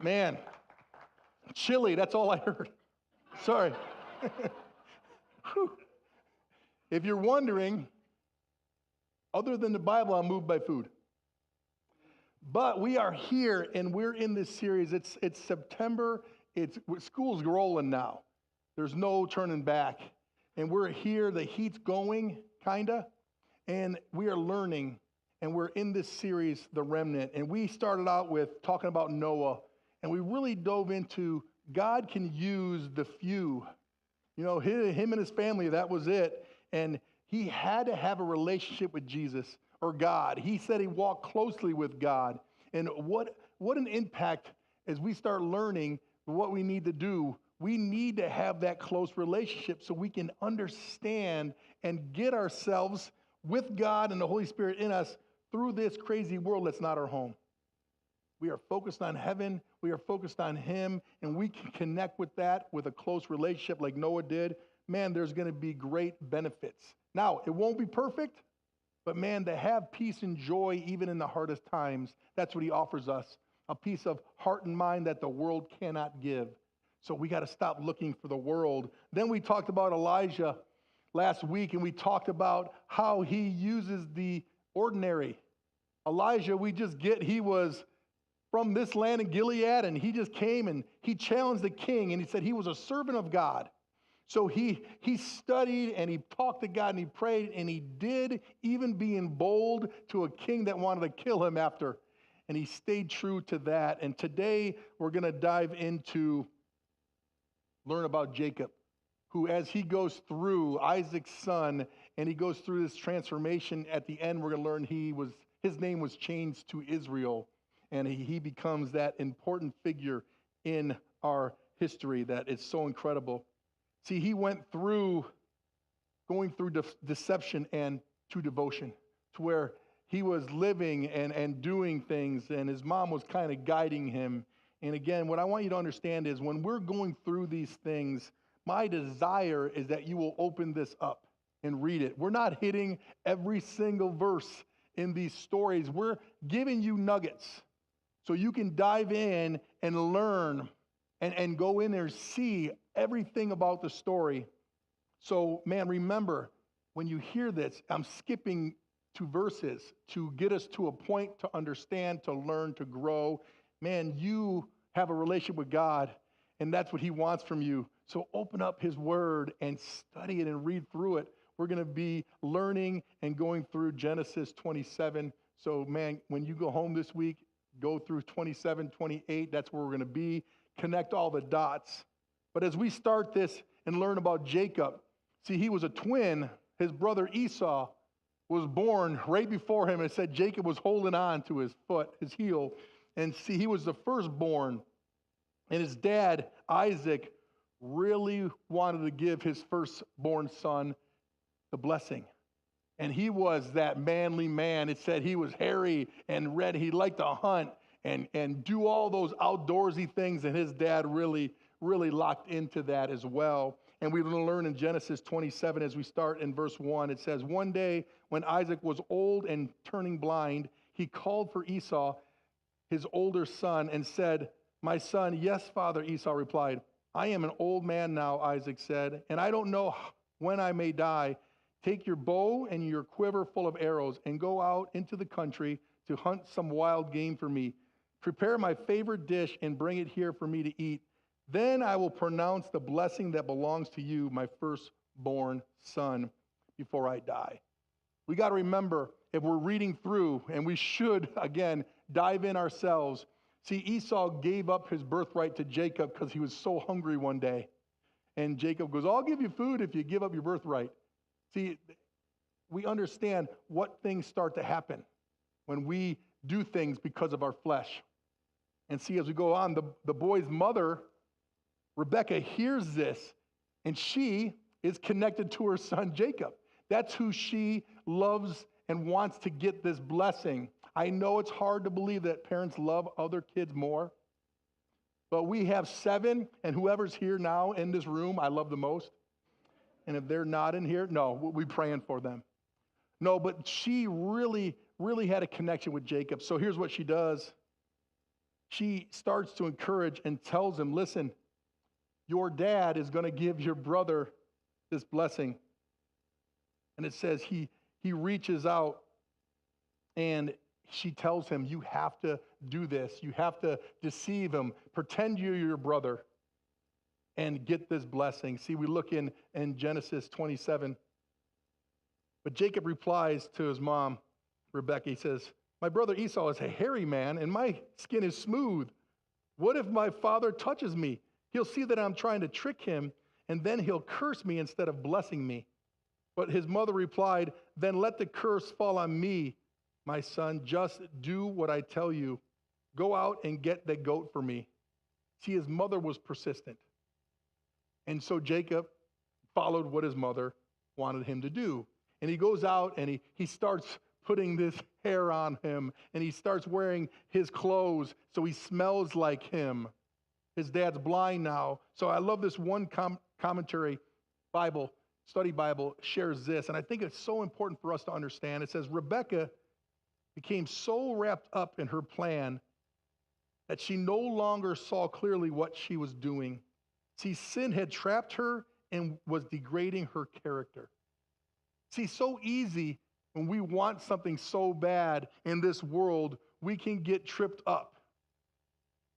Man, chili, that's all I heard. Sorry. Whew. If you're wondering, other than the Bible, I'm moved by food. But we are here and we're in this series. It's September. School's rolling now. There's no turning back. And we're here. The heat's going, kinda. And we are learning. And we're in this series, The Remnant. And we started out with talking about Noah. And we really dove into God can use the few. You know, him and his family, that was it. And he had to have a relationship with Jesus or God. He said he walked closely with God. And what an impact as we start learning what we need to do. We need to have that close relationship so we can understand and get ourselves with God and the Holy Spirit in us through this crazy world that's not our home. We are focused on heaven. We are focused on him, and we can connect with that with a close relationship like Noah did. Man, there's going to be great benefits. Now, it won't be perfect, but man, to have peace and joy even in the hardest times, that's what he offers us, a peace of heart and mind that the world cannot give. So we got to stop looking for the world. Then we talked about Elijah last week, and we talked about how he uses the ordinary. Elijah, he was from this land in Gilead, and he just came and he challenged the king, and he said he was a servant of God. So he studied and he talked to God and he prayed, and he did, even being bold to a king that wanted to kill him after. And he stayed true to that. And today we're going to dive into, learn about Jacob, who as he goes through, Isaac's son, and he goes through this transformation, at the end we're going to learn his name was changed to Israel. And he becomes that important figure in our history that is so incredible. See, he went through going through deception and to devotion, to where he was living and doing things, and his mom was kind of guiding him. And again, what I want you to understand is when we're going through these things, my desire is that you will open this up and read it. We're not hitting every single verse in these stories. We're giving you nuggets so you can dive in and learn and go in there and see everything about the story. So, man, remember, when you hear this, I'm skipping 2 verses to get us to a point to understand, to learn, to grow. Man, you have a relationship with God, and that's what he wants from you. So open up his word and study it and read through it. We're going to be learning and going through Genesis 27. So, man, when you go home this week, go through 27, 28. That's where we're going to be. Connect all the dots. But as we start this and learn about Jacob, see, he was a twin. His brother Esau was born right before him. It said Jacob was holding on to his foot, his heel. And see, he was the firstborn. And his dad, Isaac, really wanted to give his firstborn son the blessing. And he was that manly man. It said he was hairy and red. He liked to hunt and do all those outdoorsy things. And his dad really locked into that as well. And we're going to learn in Genesis 27 as we start in verse 1. It says, one day when Isaac was old and turning blind, he called for Esau, his older son, and said, my son, yes, father, Esau replied. I am an old man now, Isaac said, and I don't know when I may die. Take your bow and your quiver full of arrows and go out into the country to hunt some wild game for me. Prepare my favorite dish and bring it here for me to eat. Then I will pronounce the blessing that belongs to you, my firstborn son, before I die. We got to remember, if we're reading through, and we should, again, dive in ourselves. See, Esau gave up his birthright to Jacob because he was so hungry one day. And Jacob goes, I'll give you food if you give up your birthright. See, we understand what things start to happen when we do things because of our flesh. And see, as we go on, the boy's mother, Rebecca, hears this, and she is connected to her son Jacob. That's who she loves and wants to get this blessing. I know it's hard to believe that parents love other kids more, but we have 7, and whoever's here now in this room, I love the most. And if they're not in here, no, we're praying for them. No, but she really had a connection with Jacob. So here's what she does. she starts to encourage and tells him, listen, your dad is going to give your brother this blessing. And it says he reaches out and she tells him, you have to do this. You have to deceive him. Pretend you're your brother and get this blessing. See, we look in Genesis 27. But Jacob replies to his mom, Rebekah. He says, my brother Esau is a hairy man and my skin is smooth. What if my father touches me? He'll see that I'm trying to trick him and then he'll curse me instead of blessing me. But his mother replied, then let the curse fall on me, my son. Just do what I tell you. Go out and get the goat for me. See, his mother was persistent. And so Jacob followed what his mother wanted him to do. And he goes out and he starts putting this hair on him. And he starts wearing his clothes so he smells like him. His dad's blind now. So I love this one commentary Bible, study Bible, shares this. And I think it's so important for us to understand. It says, Rebekah became so wrapped up in her plan that she no longer saw clearly what she was doing. See, sin had trapped her and was degrading her character. See, so easy when we want something so bad in this world, we can get tripped up.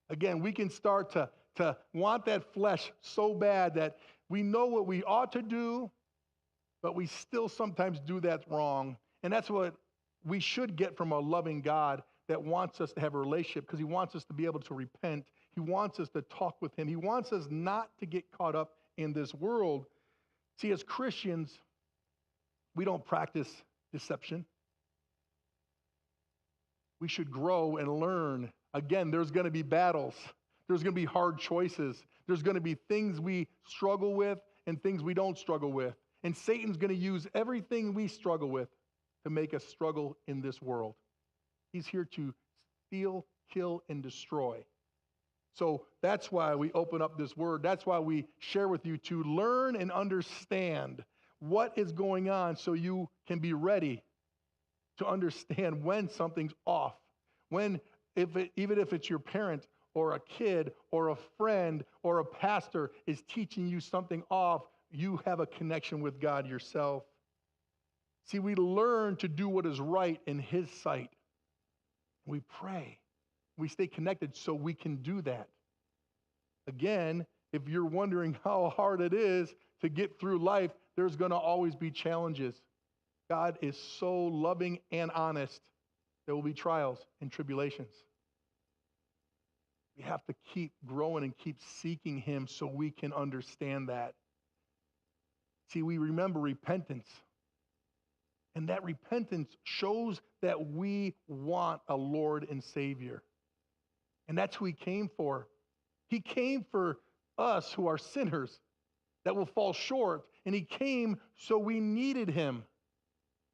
Again, we can start to want that flesh so bad that we know what we ought to do, but we still sometimes do that wrong. And that's what we should get from a loving God that wants us to have a relationship, because he wants us to be able to repent. He wants us to talk with him. He wants us not to get caught up in this world. See, as Christians, we don't practice deception. We should grow and learn. Again, there's going to be battles. There's going to be hard choices. There's going to be things we struggle with and things we don't struggle with. And Satan's going to use everything we struggle with to make us struggle in this world. He's here to steal, kill, and destroy. So that's why we open up this word. That's why we share with you to learn and understand what is going on so you can be ready to understand when something's off. Even if it's your parent or a kid or a friend or a pastor is teaching you something off, you have a connection with God yourself. See, we learn to do what is right in his sight. We pray. We stay connected so we can do that. Again, if you're wondering how hard it is to get through life, there's going to always be challenges. God is so loving and honest. There will be trials and tribulations. We have to keep growing and keep seeking him so we can understand that. See, we remember repentance. And that repentance shows that we want a Lord and Savior. And that's who he came for. He came for us who are sinners that will fall short. And he came so we needed him.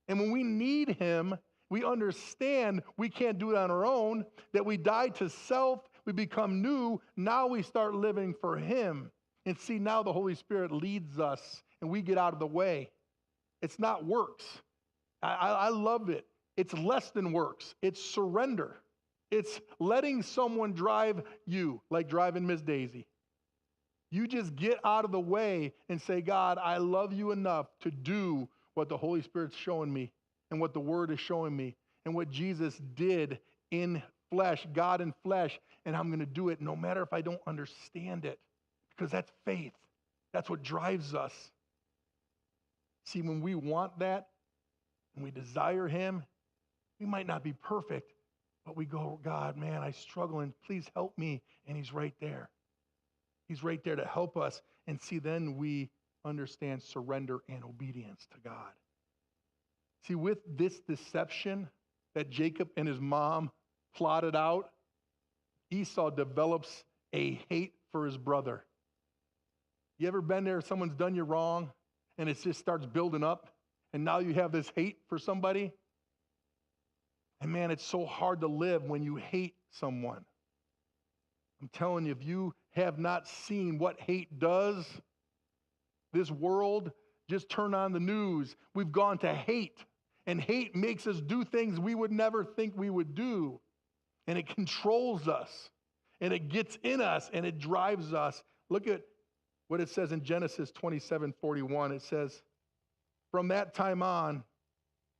And when we need him, we understand we can't do it on our own, that we die to self, we become new. Now we start living for him. And see, now the Holy Spirit leads us and we get out of the way. It's not works. I love it. It's less than works. It's surrender. It's letting someone drive you, like driving Miss Daisy. You just get out of the way and say, God, I love you enough to do what the Holy Spirit's showing me and what the Word is showing me and what Jesus did in flesh, God in flesh, and I'm going to do it no matter if I don't understand it, because that's faith. That's what drives us. See, when we want that and we desire him, we might not be perfect, but we go, God, man, I struggle and please help me. And he's right there. He's right there to help us. And see, then we understand surrender and obedience to God. See, with this deception that Jacob and his mom plotted out, Esau develops a hate for his brother. You ever been there? Someone's done you wrong and it just starts building up and now you have this hate for somebody? And man, it's so hard to live when you hate someone. I'm telling you, if you have not seen what hate does, this world, just turn on the news. We've gone to hate, and hate makes us do things we would never think we would do, and it controls us. and it gets in us and it drives us. Look at what it says in Genesis 27:41. It says, from that time on,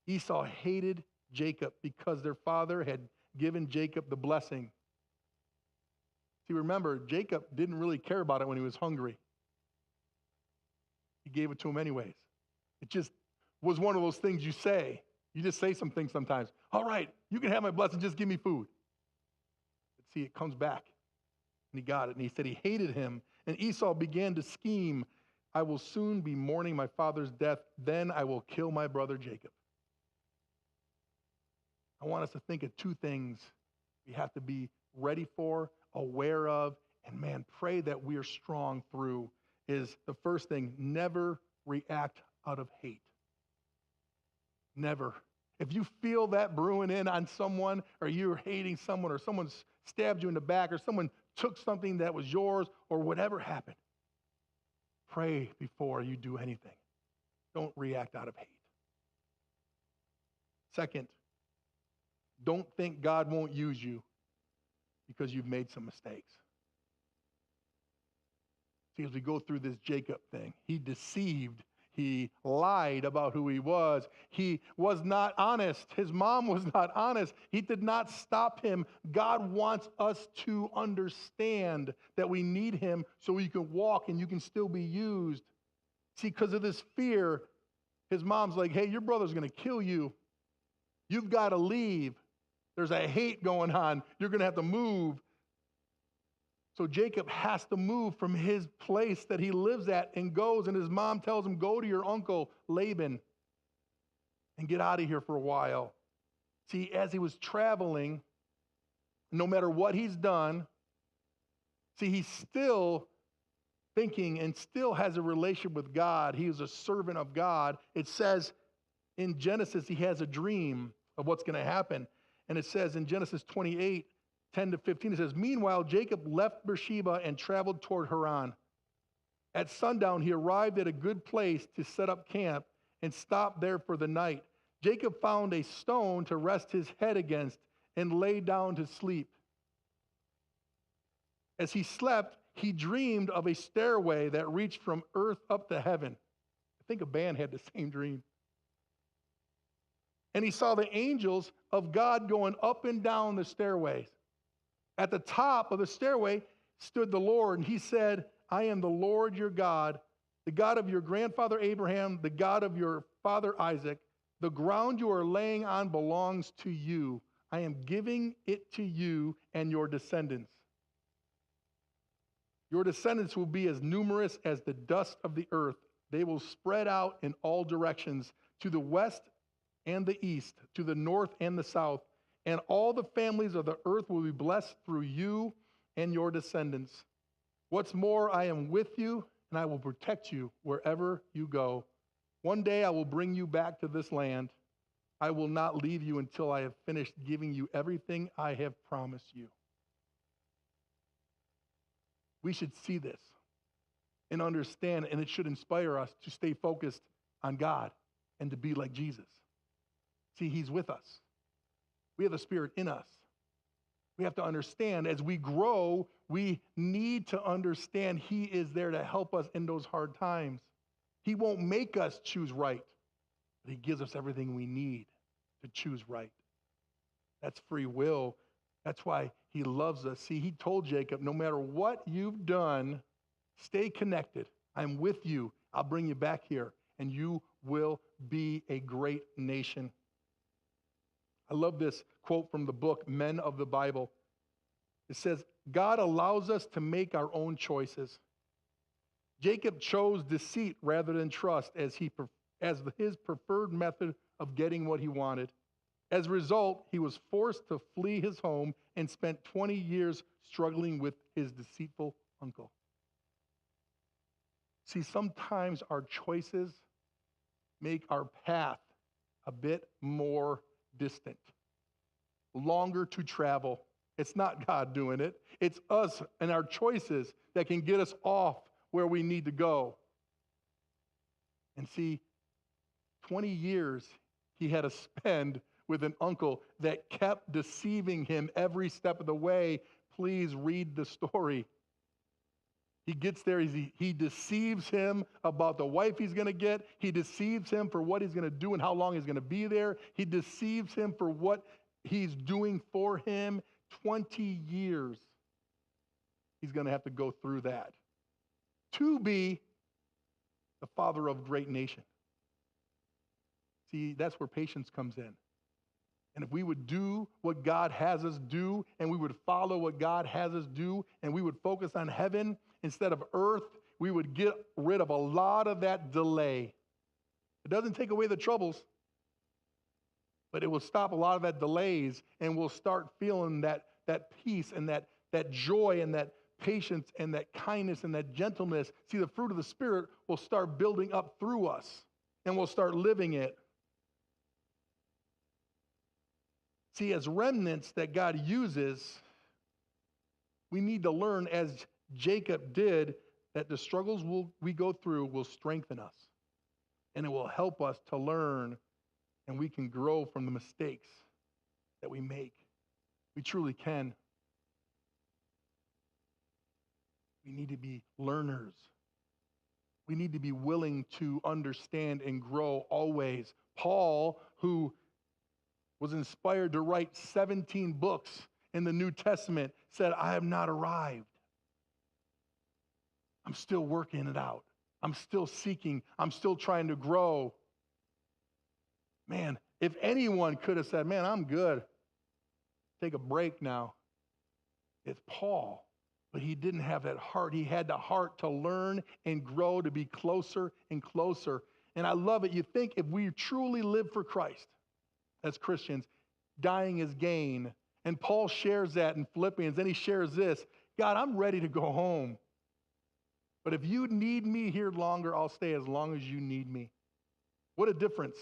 Esau hated Jacob because their father had given Jacob the blessing. See, remember, Jacob didn't really care about it when he was hungry. He gave it to him anyways. It just was one of those things you say. You just say some things sometimes. All right, you can have my blessing, just give me food. But see, it comes back. And he got it. And he said he hated him. And Esau began to scheme, I will soon be mourning my father's death. Then I will kill my brother Jacob. I want us to think of two things we have to be ready for, aware of, and man, pray that we are strong through. Is the first thing, never react out of hate. Never. If you feel that brewing in on someone, or you're hating someone, or someone stabbed you in the back, or someone took something that was yours, or whatever happened, pray before you do anything. Don't react out of hate. Second, don't think God won't use you because you've made some mistakes. See, as we go through this Jacob thing, he deceived. He lied about who he was. He was not honest. His mom was not honest. He did not stop him. God wants us to understand that we need him so you can walk and you can still be used. See, because of this fear, his mom's like, hey, your brother's going to kill you. You've got to leave. There's a hate going on. You're going to have to move. So Jacob has to move from his place that he lives at and goes, and his mom tells him, go to your uncle Laban and get out of here for a while. See, as he was traveling, no matter what he's done, see, he's still thinking and still has a relationship with God. He is a servant of God. It says in Genesis, he has a dream of what's going to happen. And it says in Genesis 28:10-15, it says, meanwhile, Jacob left Beersheba and traveled toward Haran. At sundown, he arrived at a good place to set up camp and stopped there for the night. Jacob found a stone to rest his head against and lay down to sleep. As he slept, he dreamed of a stairway that reached from earth up to heaven. I think a band had the same dream. And he saw the angels of God going up and down the stairways. At the top of the stairway stood the Lord, and he said, I am the Lord your God, the God of your grandfather Abraham, the God of your father Isaac. The ground you are laying on belongs to you. I am giving it to you and your descendants. Your descendants will be as numerous as the dust of the earth. They will spread out in all directions, to the west and the east, to the north and the south. And all the families of the earth will be blessed through you and your descendants. What's more, I am with you, and I will protect you wherever you go. One day I will bring you back to this land. I will not leave you until I have finished giving you everything I have promised you. We should see this and understand, and it should inspire us to stay focused on God and to be like Jesus. See, he's with us. We have the Spirit in us. We have to understand as we grow, we need to understand he is there to help us in those hard times. He won't make us choose right, but he gives us everything we need to choose right. That's free will. That's why he loves us. See, he told Jacob, no matter what you've done, stay connected. I'm with you. I'll bring you back here, and you will be a great nation. I love this quote from the book, Men of the Bible. It says, God allows us to make our own choices. Jacob chose deceit rather than trust as his preferred method of getting what he wanted. As a result, he was forced to flee his home and spent 20 years struggling with his deceitful uncle. See, sometimes our choices make our path a bit more distant, longer to travel. It's not God doing it. It's us and our choices that can get us off where we need to go. And see, 20 years he had to spend with an uncle that kept deceiving him every step of the way, Please read the story. He gets there, he deceives him about the wife he's going to get. He deceives him for what he's going to do and how long he's going to be there. He deceives him for what he's doing for him. 20 years he's going to have to go through that to be the father of a great nation. See, that's where patience comes in. And if we would do what God has us do, and we would follow what God has us do, and we would focus on heaven instead of earth, we would get rid of a lot of that delay. It doesn't take away the troubles, but it will stop a lot of that delays, and we'll start feeling that peace and that joy and that patience and that kindness and that gentleness. See, the fruit of the Spirit will start building up through us, and we'll start living it. See, as remnants that God uses, we need to learn, as Jacob did, that the struggles we go through will strengthen us. And it will help us to learn, and we can grow from the mistakes that we make. We truly can. We need to be learners. We need to be willing to understand and grow always. Paul, who was inspired to write 17 books in the New Testament, said, I have not arrived. I'm still working it out. I'm still seeking. I'm still trying to grow. Man, if anyone could have said, man, I'm good, take a break now, it's Paul. But he didn't have that heart. He had the heart to learn and grow, to be closer and closer. And I love it. You think if we truly live for Christ as Christians, dying is gain. And Paul shares that in Philippians. Then he shares this: God, I'm ready to go home. But if you need me here longer, I'll stay as long as you need me. What a difference.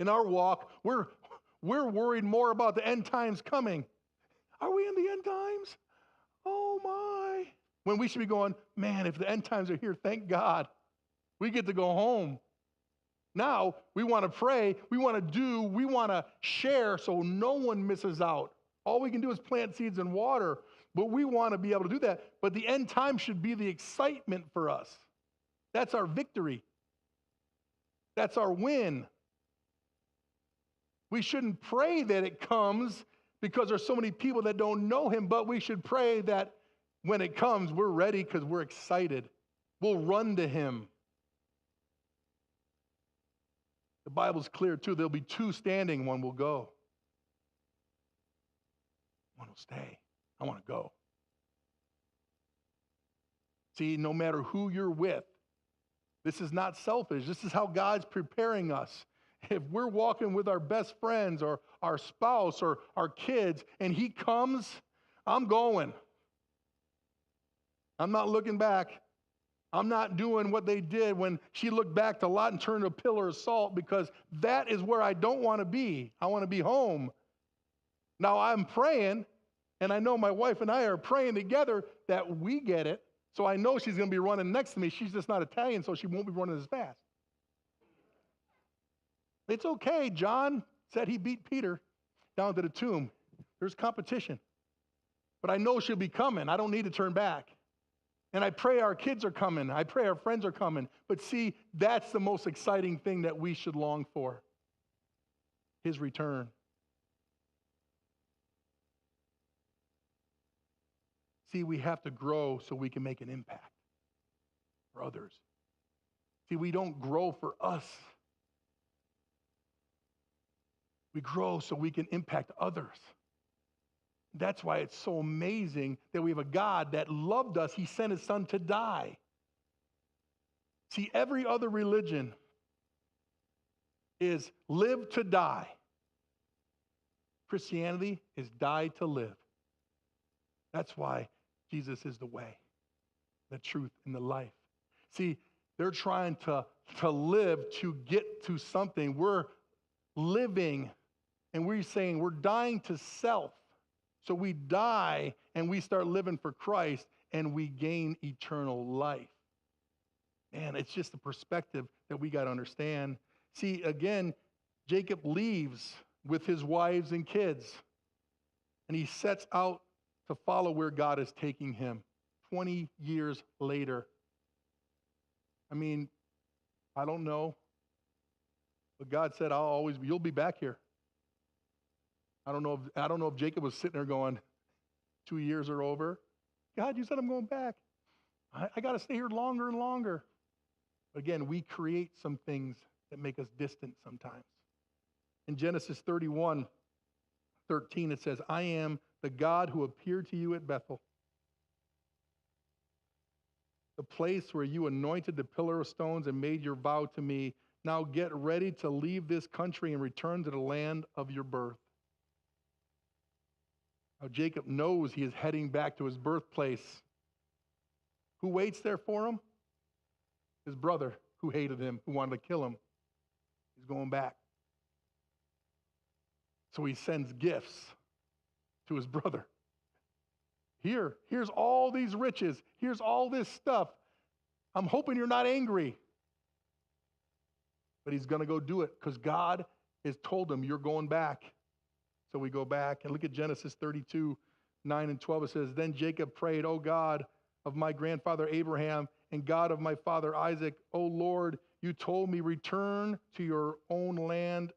In our walk, we're worried more about the end times coming. Are we in the end times? Oh my. When we should be going, man, if the end times are here, thank God. We get to go home. Now, we want to pray, we want to share so no one misses out. All we can do is plant seeds and water, but we want to be able to do that. But the end time should be the excitement for us. That's our victory. That's our win. We shouldn't pray that it comes because there's so many people that don't know him, but we should pray that when it comes, we're ready because we're excited. We'll run to him. The Bible's clear too. There'll be two standing, one will go. One will stay. I want to go. See, no matter who you're with, this is not selfish. This is how God's preparing us. If we're walking with our best friends or our spouse or our kids and he comes, I'm going. I'm not looking back. I'm not doing what they did when she looked back to Lot and turned a pillar of salt, because that is where I don't want to be. I want to be home. Now I'm praying, and I know my wife and I are praying together that we get it. So I know she's going to be running next to me. She's just not Italian, so she won't be running as fast. It's okay. John said he beat Peter down to the tomb. There's competition. But I know she'll be coming. I don't need to turn back. And I pray our kids are coming. I pray our friends are coming. But see, that's the most exciting thing that we should long for. His return. See, we have to grow so we can make an impact for others. See, we don't grow for us. We grow so we can impact others. That's why it's so amazing that we have a God that loved us. He sent his son to die. See, every other religion is live to die. Christianity is die to live. That's why Jesus is the way, the truth, and the life. See, they're trying to live to get to something. We're living, and we're saying we're dying to self. So we die and we start living for Christ and we gain eternal life. Man, it's just the perspective that we got to understand. See, again, Jacob leaves with his wives and kids, and he sets out to follow where God is taking him 20 years later. I mean, I don't know. But God said, you'll be back here. I don't know if Jacob was sitting there going, 2 years are over. God, you said I'm going back. I got to stay here longer and longer. But again, we create some things that make us distant sometimes. In Genesis 31:13, it says, I am the God who appeared to you at Bethel, the place where you anointed the pillar of stones and made your vow to me. Now get ready to leave this country and return to the land of your birth. Now Jacob knows he is heading back to his birthplace. Who waits there for him? His brother who hated him, who wanted to kill him. He's going back. So he sends gifts to his brother. Here's all these riches. Here's all this stuff. I'm hoping you're not angry. But he's going to go do it because God has told him, you're going back. So we go back and look at Genesis 32:9-12. It says, then Jacob prayed, O God of my grandfather Abraham and God of my father Isaac, O Lord, you told me, return to your own land,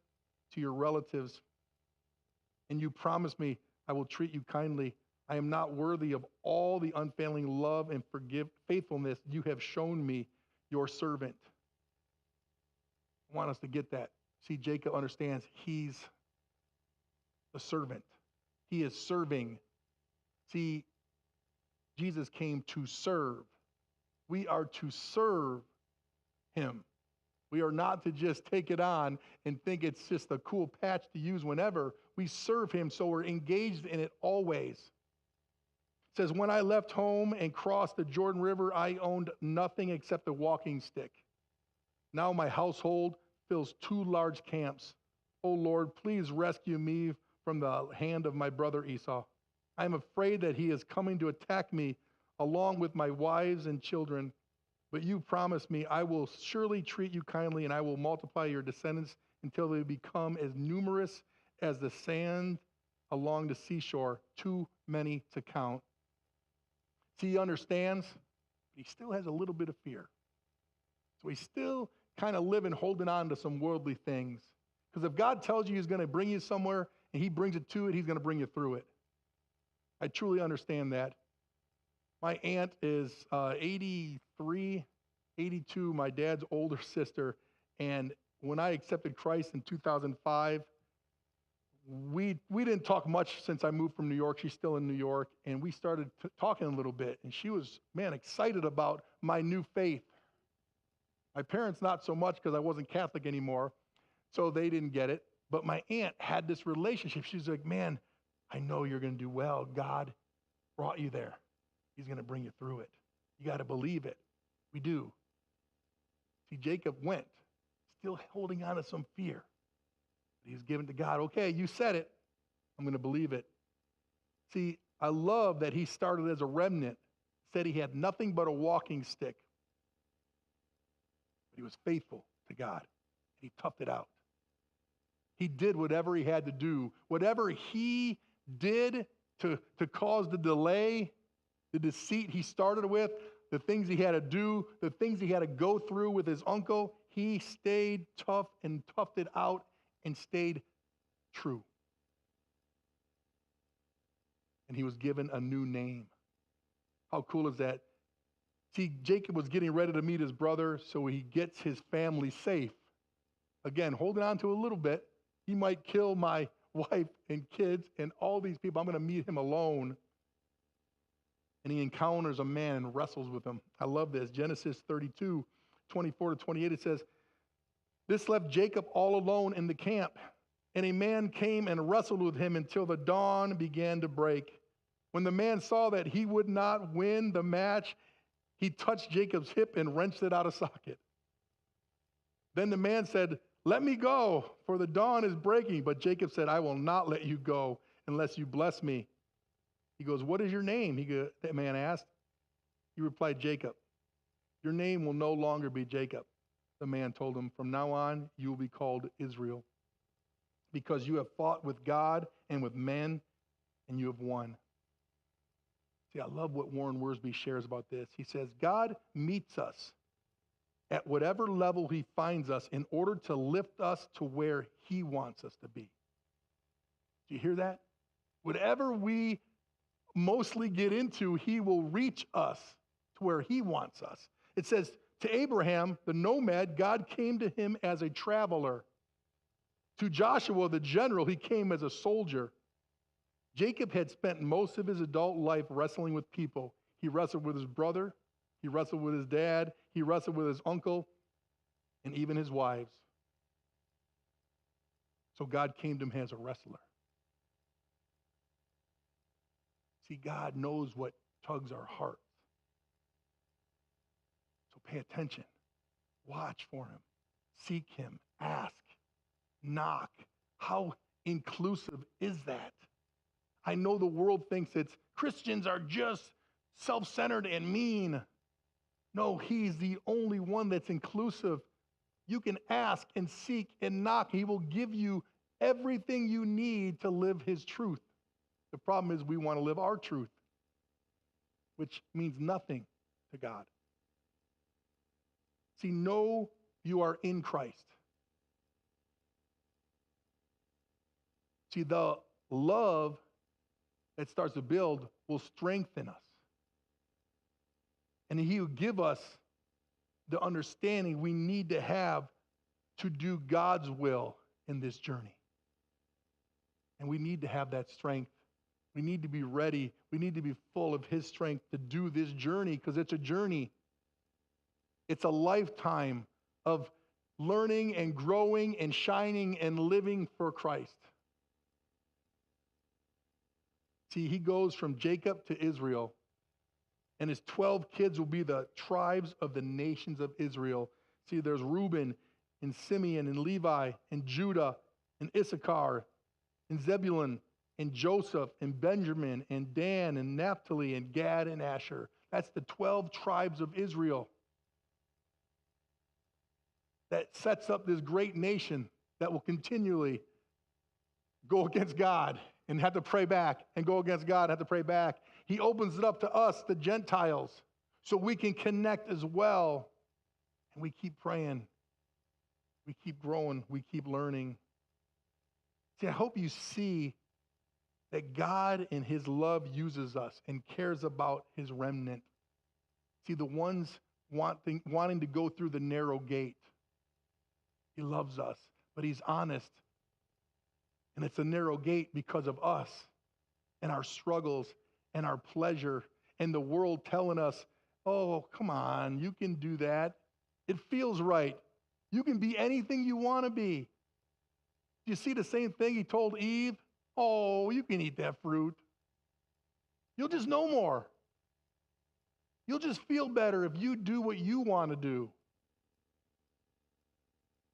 to your relatives. And you promised me, I will treat you kindly. I am not worthy of all the unfailing love and faithfulness you have shown me, your servant. I want us to get that. See, Jacob understands he's the servant. He is serving. See, Jesus came to serve. We are to serve him. We are not to just take it on and think it's just a cool patch to use whenever. We serve him, so we're engaged in it always. It says, when I left home and crossed the Jordan River, I owned nothing except a walking stick. Now my household fills 2 large camps. O Lord, please rescue me from the hand of my brother Esau. I am afraid that he is coming to attack me along with my wives and children. But you promised me, I will surely treat you kindly, and I will multiply your descendants until they become as numerous as the sand along the seashore, too many to count. See, he understands, but he still has a little bit of fear. So he's still kind of living, holding on to some worldly things. Because if God tells you he's going to bring you somewhere, and he brings it to it, he's going to bring you through it. I truly understand that. My aunt is 83, 82, my dad's older sister. And when I accepted Christ in 2005, we didn't talk much since I moved from New York. She's still in New York. And we started talking a little bit. And she was, excited about my new faith. My parents, not so much because I wasn't Catholic anymore. So they didn't get it. But my aunt had this relationship. She's like, man, I know you're going to do well. God brought you there. He's going to bring you through it. You got to believe it. We do. See, Jacob went, still holding on to some fear. He's given to God. Okay, you said it. I'm going to believe it. See, I love that he started as a remnant, said he had nothing but a walking stick. But he was faithful to God. And he toughed it out. He did whatever he had to do. Whatever he did to cause the delay, the deceit he started with, the things he had to do, the things he had to go through with his uncle, he stayed tough and toughed it out and stayed true. And he was given a new name. How cool is that? See, Jacob was getting ready to meet his brother, so he gets his family safe. Again, holding on to a little bit. He might kill my wife and kids and all these people. I'm going to meet him alone. And he encounters a man and wrestles with him. I love this. Genesis 32:24-28, it says, this left Jacob all alone in the camp. And a man came and wrestled with him until the dawn began to break. When the man saw that he would not win the match, he touched Jacob's hip and wrenched it out of socket. Then the man said, let me go, for the dawn is breaking. But Jacob said, I will not let you go unless you bless me. He goes, what is your name? That man asked. He replied, Jacob. Your name will no longer be Jacob. The man told him, from now on, you will be called Israel, because you have fought with God and with men, and you have won. See, I love what Warren Wiersbe shares about this. He says, God meets us at whatever level he finds us in order to lift us to where he wants us to be. Do you hear that? Whatever we mostly get into, he will reach us to where he wants us. It says, to Abraham, the nomad, God came to him as a traveler. To Joshua, the general, he came as a soldier. Jacob had spent most of his adult life wrestling with people. He wrestled with his brother, he wrestled with his dad, he wrestled with his uncle, and even his wives. So God came to him as a wrestler. See, God knows what tugs our hearts. So pay attention. Watch for him. Seek him. Ask. Knock. How inclusive is that? I know the world thinks it's Christians are just self-centered and mean. No, he's the only one that's inclusive. You can ask and seek and knock. He will give you everything you need to live his truth. The problem is we want to live our truth, which means nothing to God. See, know you are in Christ. See, the love that starts to build will strengthen us. And he will give us the understanding we need to have to do God's will in this journey. And we need to have that strength. We need to be ready. We need to be full of his strength to do this journey, because it's a journey. It's a lifetime of learning and growing and shining and living for Christ. See, he goes from Jacob to Israel, and his 12 kids will be the tribes of the nations of Israel. See, there's Reuben and Simeon and Levi and Judah and Issachar and Zebulun and Joseph and Benjamin and Dan and Naphtali and Gad and Asher. That's the 12 tribes of Israel. That sets up this great nation that will continually go against God and have to pray back, and go against God and have to pray back. He opens it up to us, the Gentiles, so we can connect as well. And we keep praying. We keep growing. We keep learning. See, I hope you see that God in his love uses us and cares about his remnant. See, the ones wanting to go through the narrow gate. He loves us, but he's honest. And it's a narrow gate because of us and our struggles and our pleasure and the world telling us, oh, come on, you can do that. It feels right. You can be anything you want to be. Do you see the same thing he told Eve? Oh, you can eat that fruit. You'll just know more. You'll just feel better if you do what you want to do.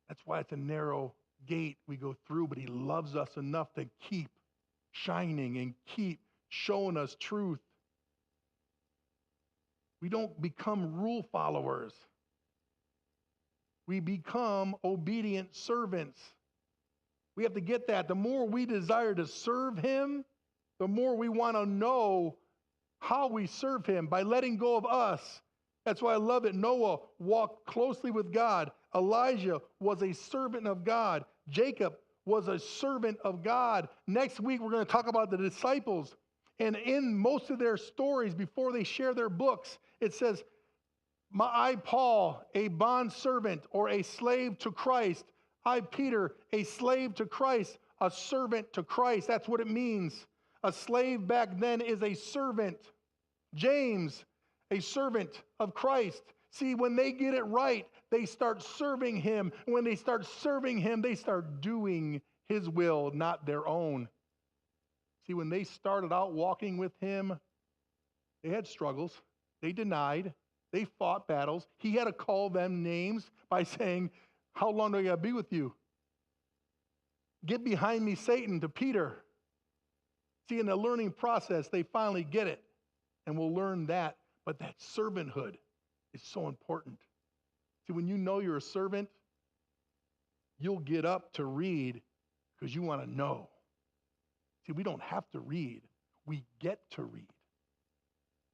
That's why it's a narrow gate we go through, but he loves us enough to keep shining and keep showing us truth. We don't become rule followers. We become obedient servants. We have to get that. The more we desire to serve him, the more we want to know how we serve him by letting go of us. That's why I love it. Noah walked closely with God. Elijah was a servant of God. Jacob was a servant of God. Next week, we're going to talk about the disciples. And in most of their stories, before they share their books, it says, I, Paul, a bondservant or a slave to Christ. I, Peter, a slave to Christ, a servant to Christ. That's what it means. A slave back then is a servant. James, a servant of Christ. See, when they get it right, they start serving him. When they start serving him, they start doing his will, not their own. See, when they started out walking with him, they had struggles. They denied. They fought battles. He had to call them names by saying, how long do I got to be with you? Get behind me, Satan, to Peter. See, in the learning process, they finally get it. And we'll learn that. But that servanthood is so important. See, when you know you're a servant, you'll get up to read because you want to know. See, we don't have to read. We get to read.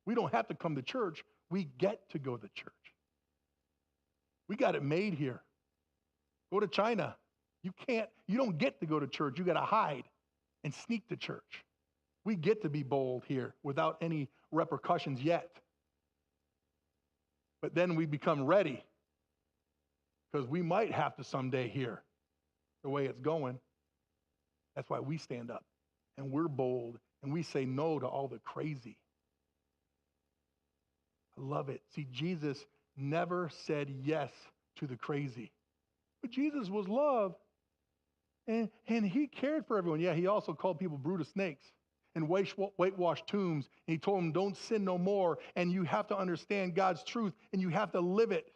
We don't have to come to church. We get to go to church. We got it made here. Go to China. You don't get to go to church. You got to hide and sneak to church. We get to be bold here without any repercussions yet. But then we become ready because we might have to someday hear the way it's going. That's why we stand up and we're bold and we say no to all the crazy. I love it. See, Jesus never said yes to the crazy. But Jesus was love and he cared for everyone. Yeah, he also called people brood of snakes and whitewashed tombs. And he told them, don't sin no more. And you have to understand God's truth and you have to live it.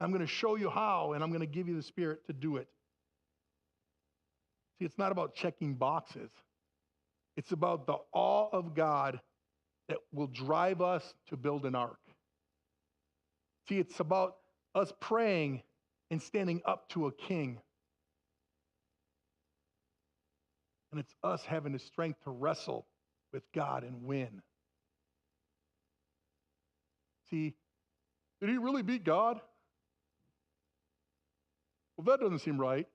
I'm going to show you how, and I'm going to give you the Spirit to do it. See, it's not about checking boxes. It's about the awe of God that will drive us to build an ark. See, it's about us praying and standing up to a king. And it's us having the strength to wrestle with God and win. See, did he really beat God? Well, that doesn't seem right.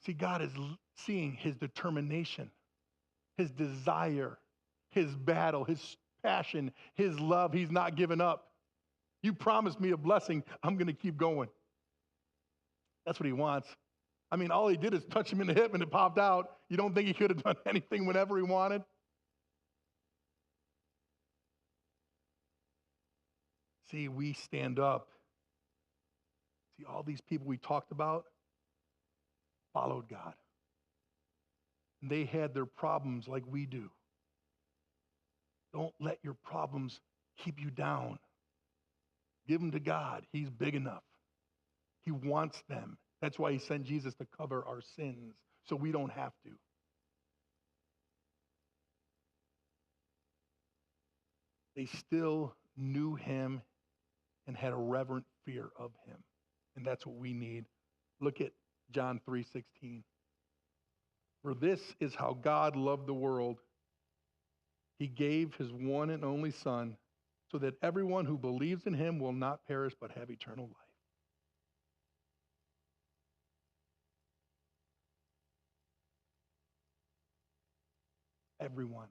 See, God is seeing his determination, his desire, his battle, his passion, his love. He's not giving up. You promised me a blessing. I'm going to keep going. That's what he wants. I mean, all he did is touch him in the hip and it popped out. You don't think he could have done anything whenever he wanted? See, we stand up. See, all these people we talked about followed God. And they had their problems like we do. Don't let your problems keep you down. Give them to God. He's big enough. He wants them. That's why he sent Jesus to cover our sins, so we don't have to. They still knew him and had a reverent fear of him. And that's what we need. Look at John 3:16. For this is how God loved the world. He gave his one and only Son, so that everyone who believes in him will not perish but have eternal life. Everyone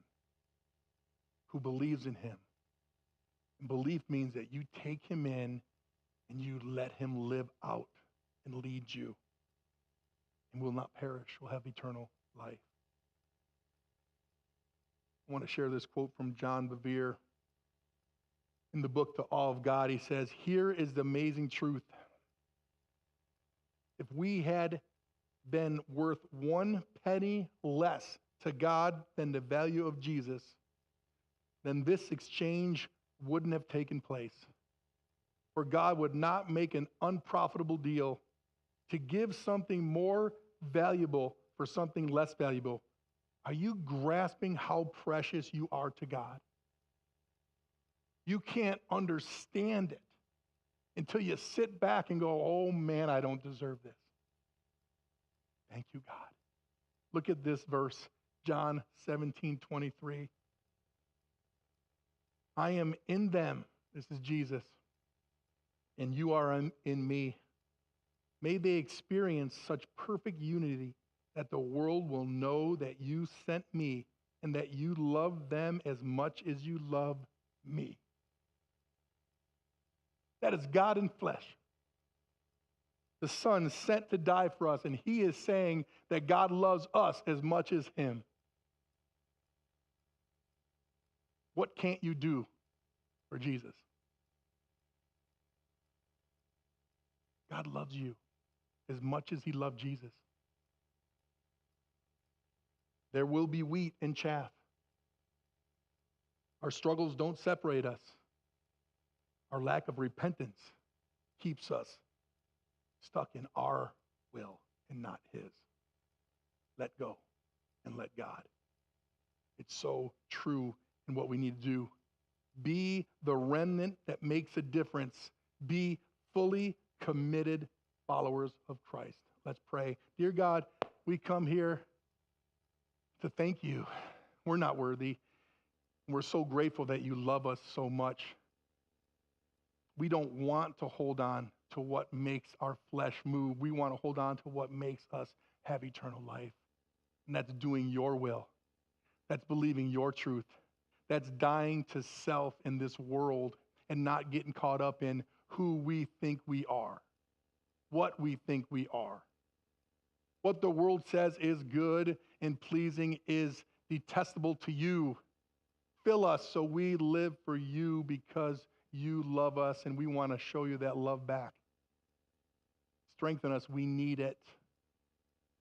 who believes in him. And belief means that you take him in and you let him live out and lead you. And will not perish, will have eternal life. I want to share this quote from John Bevere. In the book, The Awe of God, he says, here is the amazing truth. If we had been worth 1 penny less to God than the value of Jesus, then this exchange wouldn't have taken place. For God would not make an unprofitable deal to give something more valuable for something less valuable. Are you grasping how precious you are to God? You can't understand it until you sit back and go, oh man, I don't deserve this. Thank you, God. Look at this verse, John 17:23. I am in them, this is Jesus, and you are in me. May they experience such perfect unity that the world will know that you sent me and that you love them as much as you love me. That is God in flesh. The Son sent to die for us, and he is saying that God loves us as much as him. What can't you do for Jesus? God loves you as much as he loved Jesus. There will be wheat and chaff. Our struggles don't separate us. Our lack of repentance keeps us stuck in our will and not his. Let go and let God. It's so true in what we need to do. Be the remnant that makes a difference. Be fully committed followers of Christ. Let's pray. Dear God, we come here to thank you. We're not worthy. We're so grateful that you love us so much. We don't want to hold on to what makes our flesh move. We want to hold on to what makes us have eternal life. And that's doing your will. That's believing your truth. That's dying to self in this world and not getting caught up in who we think we are, what we think we are. What the world says is good and pleasing is detestable to you. Fill us so we live for you because you love us and we want to show you that love back. Strengthen us. We need it.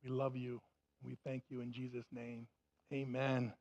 We love you. We thank you in Jesus' name. Amen.